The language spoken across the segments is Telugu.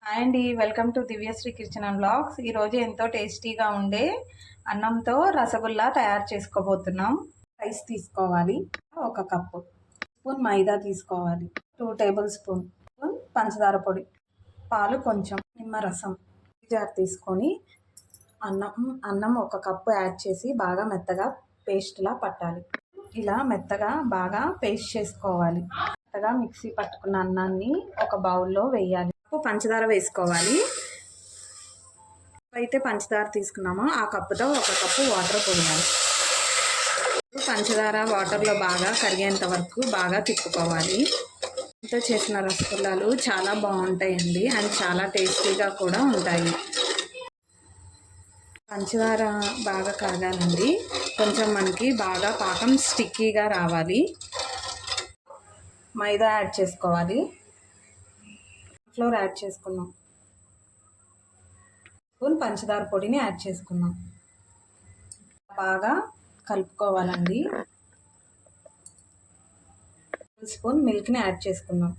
హాయ్ అండి, welcome to Divyashree kitchen and vlogs. ఈరోజు ఎంతో టేస్టీగా ఉండే అన్నంతో రసగుల్లా తయారు చేసుకోబోతున్నాం. రైస్ తీసుకోవాలి, ఒక కప్పు. స్పూన్ మైదా తీసుకోవాలి, 2 టేబుల్ స్పూన్ పంచదార పొడి, పాలు కొంచెం, నిమ్మరసం. జార్ తీసుకొని అన్నం ఒక కప్పు యాడ్ చేసి బాగా మెత్తగా పేస్ట్లా పట్టాలి. ఇలా మెత్తగా బాగా పేస్ట్ చేసుకోవాలి. మెత్తగా మిక్సీ పట్టుకున్న అన్నాన్ని ఒక బౌల్లో వేయాలి. పంచదార వేసుకోవాలి. అయితే పంచదార తీసుకున్నామో ఆ కప్పుతో ఒక కప్పు వాటర్ పోయాలి. పంచదార వాటర్లో బాగా కరిగేంత వరకు బాగా తిప్పుకోవాలి. ఇంట్లో చేసిన రసగుల్లాలు చాలా బాగుంటాయండి అండ్ చాలా టేస్టీగా కూడా ఉంటాయి. పంచదార బాగా కరగాలండి. కొంచెం మనకి బాగా పాకం స్టిక్కీగా రావాలి. మైదా యాడ్ చేసుకోవాలి. ఫ్లోర్ యాడ్ చేసుకున్నాం. స్పూన్ పంచదార పొడిని యాడ్ చేసుకున్నాం. బాగా కలుపుకోవాలండి. స్పూన్ మిల్క్ని యాడ్ చేసుకున్నాం.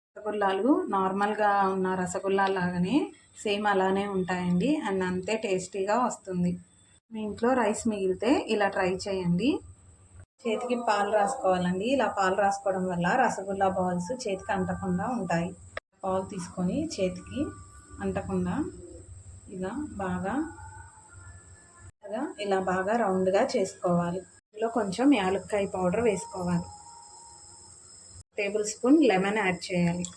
రసగుల్లాలు నార్మల్గా ఉన్న రసగుల్లా లాగానే సేమ్ అలానే ఉంటాయండి అండ్ అంతే టేస్టీగా వస్తుంది. మీ ఇంట్లో రైస్ మిగిలితే ఇలా ట్రై చేయండి. చేతికి పాలు రాసుకోవాలండి. ఇలా పాలు రాసుకోవడం వల్ల రసగుల్లా బాల్స్ చేతికి అంటకుండా ఉంటాయి. పాలు తీసుకొని చేతికి అంటకుండా ఇలా బాగా రౌండ్గా చేసుకోవాలి. ఇందులో కొంచెం యాలక్కాయ పౌడర్ వేసుకోవాలి. టేబుల్ స్పూన్ లెమన్ యాడ్ చేయాలి.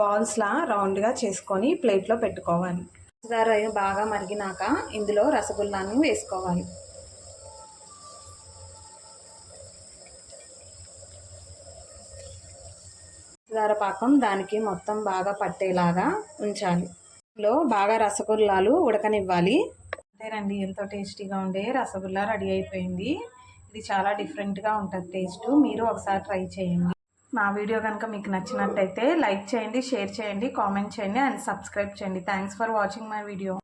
బాల్స్లా రౌండ్గా చేసుకొని ప్లేట్లో పెట్టుకోవాలి. పంచదార బాగా మరిగినాక ఇందులో రసగుల్లాను వేసుకోవాలి. పంచదార పాకం దానికి మొత్తం బాగా పట్టేలాగా ఉంచాలి. ఇందులో బాగా రసగుల్లాలు ఉడకనివ్వాలి. అంతేనండి, ఎంతో టేస్టీగా ఉండే రసగుల్లా రెడీ అయిపోయింది. ఇది చాలా డిఫరెంట్గా ఉంటుంది టేస్ట్. మీరు ఒకసారి ట్రై చేయండి. నా వీడియో కనుక మీకు నచ్చినట్టయితే లైక్ చేయండి, షేర్ చేయండి, కామెంట్ చేయండి అండ్ సబ్స్క్రైబ్ చేయండి. Thanks for watching my video.